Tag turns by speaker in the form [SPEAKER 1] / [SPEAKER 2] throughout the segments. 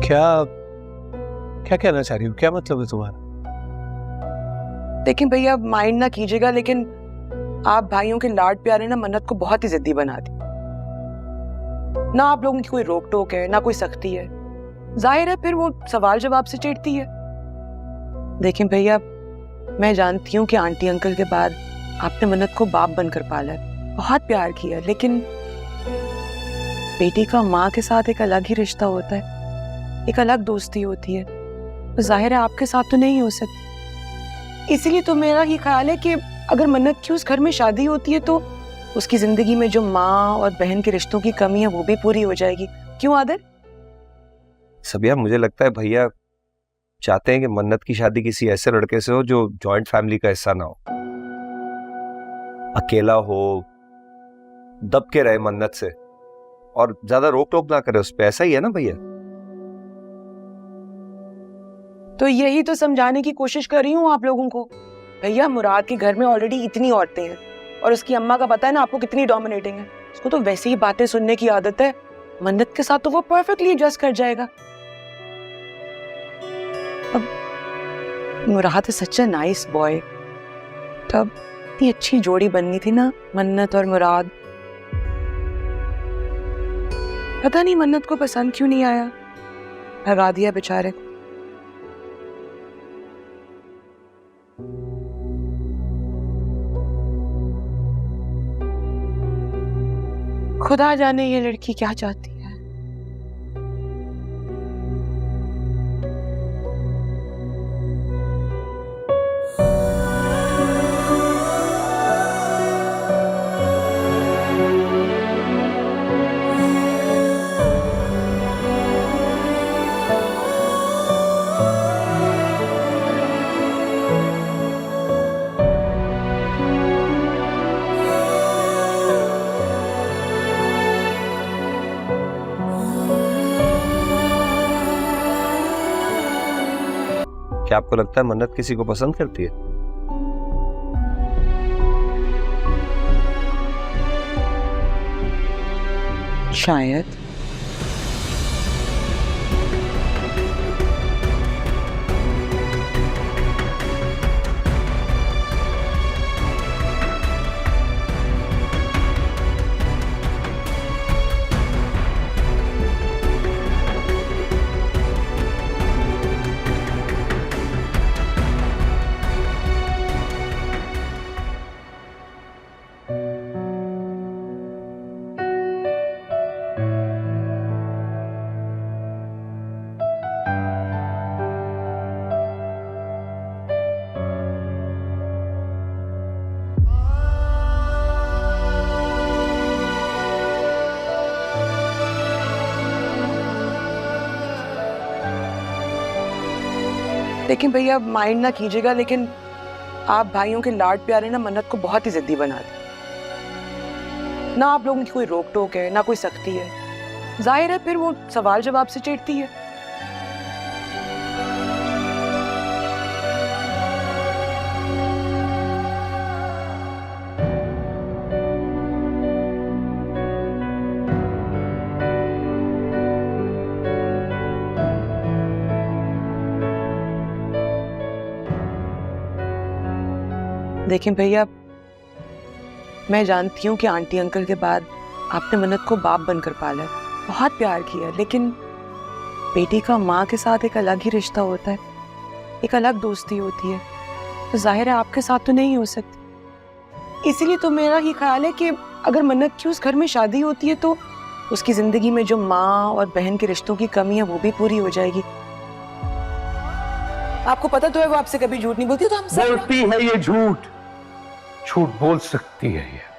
[SPEAKER 1] क्या क्या कहना चाह रही हो? क्या मतलब है तुम्हारा?
[SPEAKER 2] लेकिन भैया माइंड ना कीजिएगा, लेकिन आप भाइयों के लाड प्यारे ना मन्नत को बहुत ही जिद्दी बना दी। ना आप लोगों की कोई रोक टोक है ना कोई सख्ती है, जाहिर है फिर वो सवाल जवाब से चिढ़ती है। लेकिन भैया मैं जानती हूँ कि आंटी अंकल के बाद आपने मन्नत को बाप बनकर पाला है, बहुत प्यार किया, लेकिन बेटी का माँ के साथ एक अलग ही रिश्ता होता है, एक अलग दोस्ती होती है। तो जाहिर है आपके साथ तो नहीं हो सकती। इसीलिए तो मेरा ही ख्याल है कि अगर मन्नत की उस घर में शादी होती है तो उसकी जिंदगी में जो माँ और बहन के रिश्तों की कमी है वो भी पूरी हो जाएगी। क्यों आदर?
[SPEAKER 3] सबिया, मुझे लगता है भैया चाहते हैं कि मन्नत की शादी किसी ऐसे लड़के से हो जो जॉइंट फैमिली का हिस्सा ना हो, अकेला हो, दब के रहे मन्नत से और ज्यादा रोक टोक ना करे उस पे। ऐसा ही है ना भैया?
[SPEAKER 2] तो यही तो समझाने की कोशिश कर रही हूँ आप लोगों को। भैया मुराद के घर में ऑलरेडी इतनी औरतें हैं और उसकी अम्मा का पता है ना आपको कितनी डोमिनेटिंग है। उसको तो वैसे ही बातें सुनने की आदत है। मन्नत के साथ तो वो परफेक्टली एडजस्ट कर जाएगा। अब Murad is such a nice boy. तब इतनी अच्छी जोड़ी बननी थी ना मन्नत और मुराद। पता नहीं मन्नत को पसंद क्यों नहीं आया, भगा दिया बेचारे को। खुदा जाने ये लड़की क्या चाहती है।
[SPEAKER 3] क्या आपको लगता है मन्नत किसी को पसंद करती है?
[SPEAKER 2] शायद। लेकिन भैया माइंड ना कीजिएगा, लेकिन आप भाइयों के लाड प्यारे ना मन्नत को बहुत ही जिद्दी बना दी। ना आप लोगों की कोई रोक टोक है ना कोई सख्ती है, जाहिर है फिर वो सवाल जवाब से चिढ़ती है। लेकिन भैया मैं जानती हूँ कि आंटी अंकल के बाद आपने मन्नत को बाप बनकर पाला है, बहुत प्यार किया, लेकिन बेटी का माँ के साथ एक अलग ही रिश्ता होता है, एक अलग दोस्ती होती है। तो जाहिर है आपके साथ तो नहीं हो सकती। इसीलिए तो मेरा ही ख्याल है कि अगर मन्नत की उस घर में शादी होती है तो उसकी जिंदगी में जो माँ और बहन के रिश्तों की कमी है वो भी पूरी हो जाएगी। आपको पता तो है वो आपसे कभी झूठ नहीं बोलती, तो हम सब
[SPEAKER 4] बोलती है ये झूठ, झूठ बोल सकती है ये।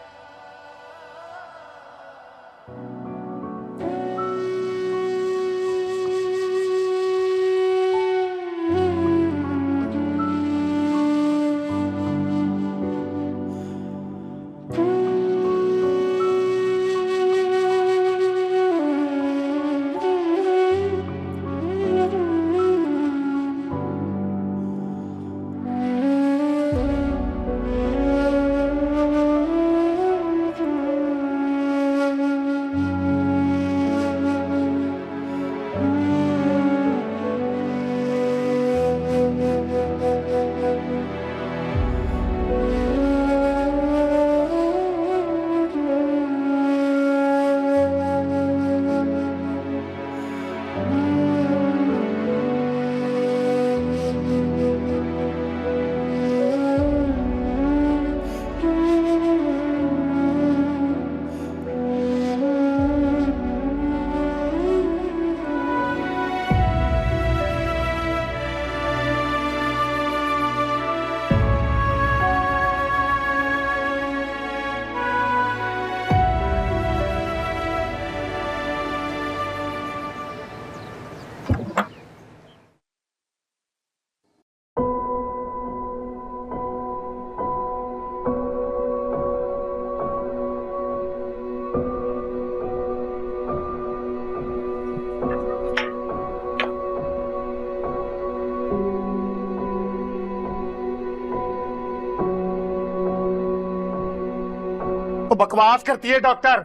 [SPEAKER 5] तो बकवास करती है डॉक्टर,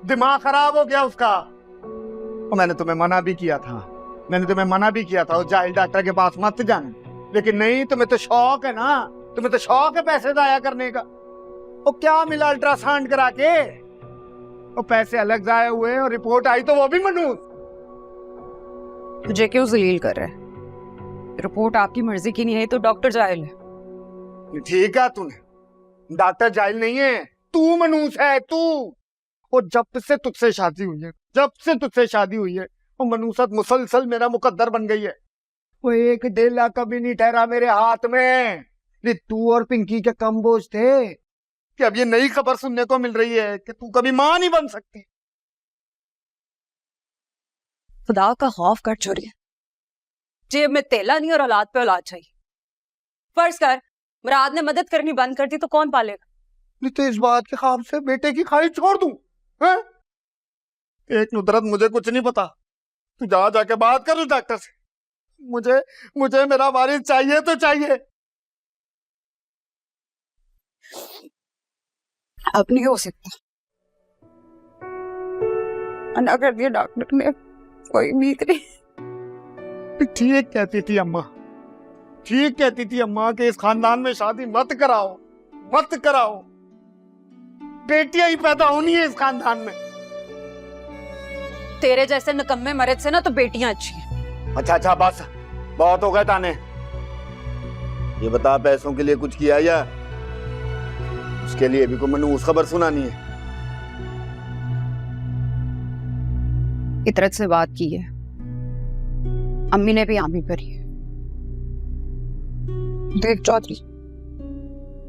[SPEAKER 5] दिमाग खराब हो गया उसका। और मैंने तुम्हें मना भी किया था, वो जाहिल डॉक्टर के पास मत जाना, लेकिन नहीं, तुम्हें तो शौक है ना, तुम्हें तो शौक है पैसे जाया करने का। और क्या मिला अल्ट्रासाउंड करा के? और पैसे अलग जाए हुए और रिपोर्ट आई तो वो भी मनूस।
[SPEAKER 2] तुझे क्यों जलील कर रहा है? रिपोर्ट आपकी मर्जी की नहीं है तो डॉक्टर जाहिल है।
[SPEAKER 5] ठीक है, तूने, डॉक्टर जाहिल नहीं है, तू मनूस है तू। और जब से तुझसे शादी हुई है वो मनूसत मुसलसल मेरा मुकद्दर बन गई है। वो एक डेला कभी नहीं ठहरा मेरे हाथ में। ये तू और पिंकी के कम बोझ थे कि अब ये नई खबर सुनने को मिल रही है कि तू कभी मां नहीं बन सकती।
[SPEAKER 2] खुदा का खौफ कर छोड़िए, जेब में तेला नहीं और औलाद पे औलाद चाहिए। फर्ज कर मुराद ने मदद करनी बंद कर दी तो कौन पालेगा?
[SPEAKER 5] नहीं तो इस बात के ख्वाब से बेटे की खाई छोड़ दूं? हैं? एक नुदरत, मुझे कुछ नहीं पता, तू जाके बात कर उस डॉक्टर से। मुझे मेरा वारिस चाहिए तो चाहिए।
[SPEAKER 2] अब नहीं हो सकता, मना कर दिया डॉक्टर ने, कोई उम्मीद नहीं।
[SPEAKER 5] ठीक कहती थी अम्मा कि इस खानदान में शादी मत कराओ। बेटियां ही पैदा होनी है इस खानदान में।
[SPEAKER 2] तेरे जैसे निकम्मे मर्द से ना तो बेटियां अच्छी हैं।
[SPEAKER 5] अच्छा बस, बहुत हो गए ताने। ये बता, पैसों के लिए कुछ किया या उसके लिए भी कोई मनूस खबर सुनानी है?
[SPEAKER 2] इतरत से बात की है, अम्मी ने भी आमी करी है। देख चौधरी,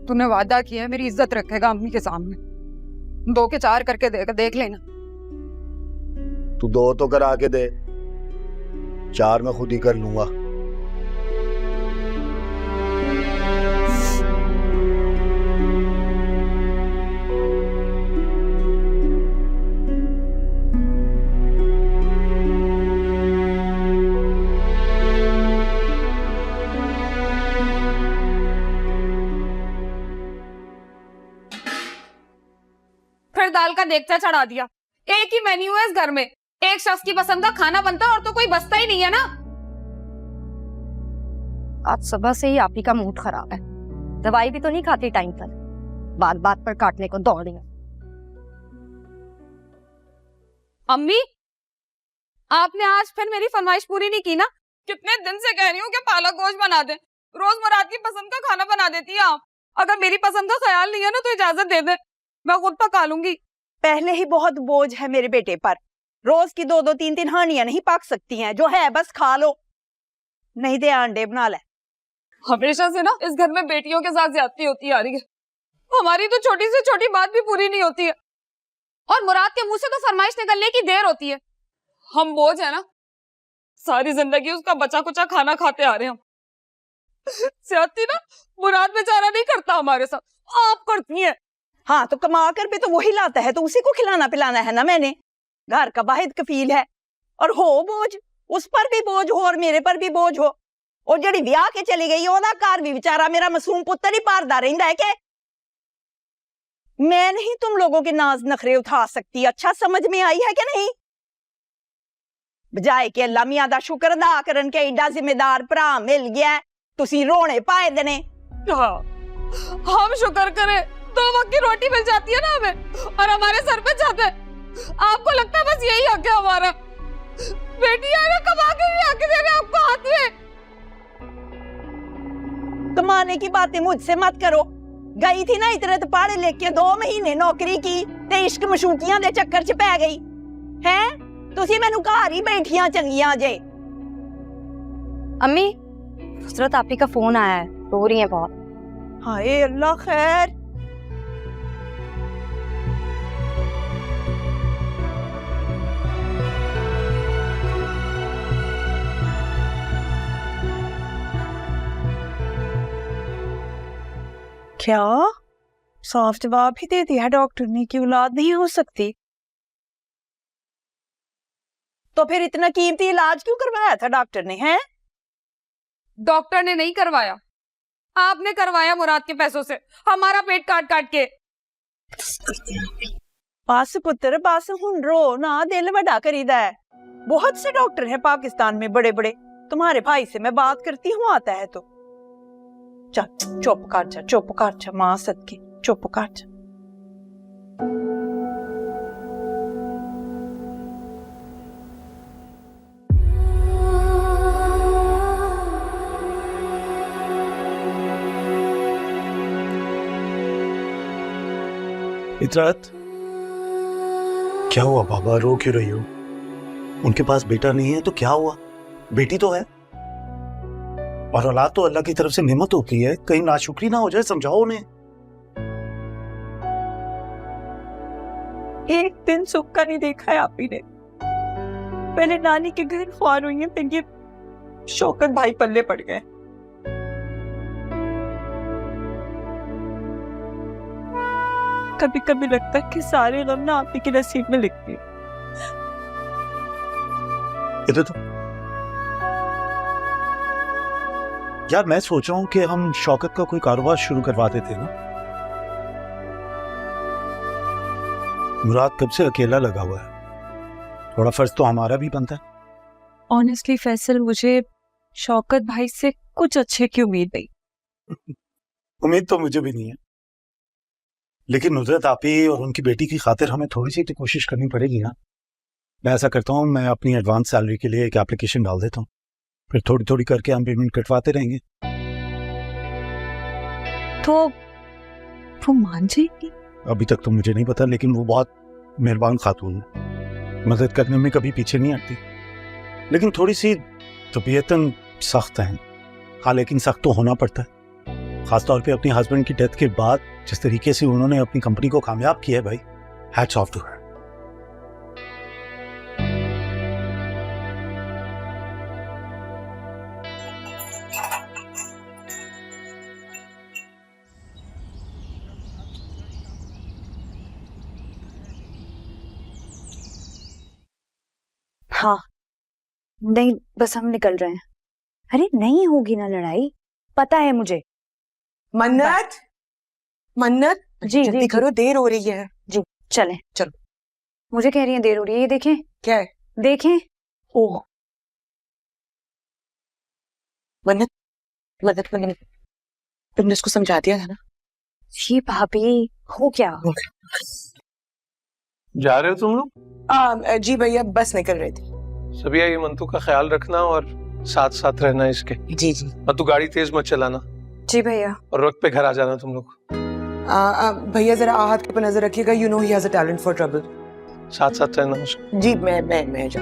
[SPEAKER 2] तूने वादा किया है मेरी इज्जत रखेगा अम्मी के सामने। 2 के 4 करके देख लेना।
[SPEAKER 5] तू 2 तो करा के दे, 4 मैं खुद ही कर लूंगा।
[SPEAKER 6] फिर दाल का देगचा चढ़ा दिया। एक ही मेन्यू है इस घर में, एक शख्स की पसंद का खाना बनता है और तो कोई बचता ही नहीं है ना।
[SPEAKER 7] आज सुबह से ही आप ही का मूड खराब है। दवाई भी तो नहीं खाती टाइम पर, बात बात पर काटने को दौड़ रही है।
[SPEAKER 6] अम्मी, आपने आज फिर मेरी फरमाइश पूरी नहीं की ना। कितने दिन से कह रही हूँ कि पालक गोश्त बना दे, रोज मुराद की पसंद का खाना बना देती है आप। अगर मेरी पसंद का ख्याल नहीं है ना तो इजाजत दे दे, मैं खुद पका लूंगी।
[SPEAKER 7] पहले ही बहुत बोझ है मेरे बेटे पर, रोज की 2-2 3-3 हानियां नहीं पक सकती हैं, जो है बस खा लो, नहीं दे अंडे बना ले।
[SPEAKER 6] हमेशा से ना इस घर में बेटियों के साथ ज्यादती होती आ रही है। हमारी तो छोटी से छोटी बात भी पूरी नहीं होती है और मुराद के मुंह से तो फरमाइश निकलने की देर होती है। हम बोझ है ना, सारी जिंदगी उसका बचा कुचा खाना खाते आ रहे हैं हम। ज्यादती ना मुराद बेचारा नहीं करता हमारे साथ, आप करती हैं।
[SPEAKER 7] हाँ तो कमा कर भी तो वही लाता है, तो उसी को खिलाना पिलाना है ना। मैंने घर का वाहिद कफील है, और हो बोझ, उस पर भी बोझ हो और मेरे पर भी बोझ हो। और जड़ी ब्याह के चली गई ओदा कार भी बेचारा मेरा मासूम पुत्र ही पारदा रहिंदा है के मैं नहीं तुम लोगों के नाज नखरे उठा सकती। अच्छा समझ में आई है कि नहीं? बजाय के अल्लाह मियां दा शुक्र अदा करन के एडा जिम्मेदार भरा मिल गया, तुसी रोने पाए देने।
[SPEAKER 6] हाँ, हम शुक्र करें 2 वक्त की रोटी मिल जाती है ना हमें, और हमारे सर पे छत है। आपको लगता है बस यही हक है हमारा? बेटी आएगा कमा के नहीं आके देने आपको हाथ में।
[SPEAKER 7] कमाने की बातें मुझसे मत करो। गई थी ना इतरत पढ़ लिख के 2 महीने नौकरी की ते इश्क मशूकियां दे चक्कर च पै गई है। तुसी मैनू घर ही बैठियां चंगियां जे। अम्मी, नुसरत आपी का फोन आया है, रो रही है बहुत। हाय अल्लाह खैर।
[SPEAKER 2] क्या साफ जवाब ही दे दिया डॉक्टर ने कि औलाद नहीं हो सकती?
[SPEAKER 7] तो फिर इतना कीमती इलाज क्यों करवाया था डॉक्टर ने? हैं?
[SPEAKER 6] डॉक्टर ने नहीं करवाया, आपने करवाया मुराद के पैसों से, हमारा पेट काट काट के।
[SPEAKER 7] बस पुत्र बस हुन रो ना, दिल बड़ा करीदा है। बहुत से डॉक्टर हैं पाकिस्तान में बड़े बड़े, तुम्हारे भाई से मैं बात करती हूँ, आता है तो। चल चुप कर जा माँ सदके, चुप कर जा।
[SPEAKER 8] इतरात, क्या हुआ बाबा, रो क्यों रही हो? उनके पास बेटा नहीं है तो क्या हुआ, बेटी तो है। और औलाद तो अल्लाह की तरफ से नेमत होती है, कहीं नाशुक्री ना हो जाए, समझाओ उन्हें।
[SPEAKER 7] एक दिन सुख का नहीं देखा है आप ही ने। पहले नानी के घर ख्वार हुई है, फिर ये शौकत भाई पल्ले पड़ गए। कभी कभी लगता है कि सारे गम ना आप ही के नसीब में लिखती है।
[SPEAKER 8] इधर तो यार, मैं सोच रहा हूं कि हम शौकत का कोई कारोबार शुरू करवा देते ना। मुराद कब से अकेला लगा हुआ है, थोड़ा फर्ज तो हमारा भी बनता है।
[SPEAKER 6] ऑनेस्टली फैसल, मुझे शौकत भाई से कुछ अच्छे की उम्मीद नहीं।
[SPEAKER 8] उम्मीद तो मुझे भी नहीं है, लेकिन नुसरत आपी और उनकी बेटी की खातिर हमें थोड़ी सी तो कोशिश करनी पड़ेगी ना। मैं ऐसा करता हूँ, मैं अपनी एडवांस सैलरी के लिए एक एप्लीकेशन डाल देता हूँ, फिर थोड़ी थोड़ी करके हम पेमेंट कटवाते रहेंगे।
[SPEAKER 6] तो वो मान जाएगी?
[SPEAKER 8] अभी तक तो मुझे नहीं पता, लेकिन वो बहुत मेहरबान खातून है, मदद करने में कभी पीछे नहीं हटती। लेकिन थोड़ी सी तबीयतन सख्त है। हाँ, लेकिन सख्त तो होना पड़ता है, खासतौर पे अपने हस्बैंड की डेथ के बाद जिस तरीके से उन्होंने अपनी कंपनी को कामयाब किया है भाई, हैट्स ऑफ टू हर।
[SPEAKER 9] हाँ, नहीं बस हम निकल रहे हैं। अरे नहीं होगी ना लड़ाई, पता है मुझे।
[SPEAKER 2] मन्नत, मन्नत
[SPEAKER 9] जी
[SPEAKER 2] जल्दी
[SPEAKER 9] जी
[SPEAKER 2] करो, देर हो रही है।
[SPEAKER 9] जी चलें।
[SPEAKER 2] चलो।
[SPEAKER 9] मुझे कह रही है देर हो रही है, ये देखें
[SPEAKER 2] क्या है?
[SPEAKER 9] देखें।
[SPEAKER 2] ओह मन्नत, मन्नत मन्नत, तुमने इसको समझा दिया था ना?
[SPEAKER 9] ये भाभी हो क्या?
[SPEAKER 1] जा रहे हो तुम लोग?
[SPEAKER 2] जी भैया, बस निकल रहे थे।
[SPEAKER 1] सबिया, ये मंतू का ख्याल रखना और साथ साथ रहना इसके।
[SPEAKER 2] जी जी।
[SPEAKER 1] मंतू गाड़ी तेज मत चलाना
[SPEAKER 9] जी भैया।
[SPEAKER 1] और वक्त पे घर आ जाना तुम लोग।
[SPEAKER 2] भैया जरा आहत के ऊपर नजर रखिएगा, you know he has a talent for trouble.
[SPEAKER 1] साथ साथ रहना उसको।
[SPEAKER 2] जी मैं जा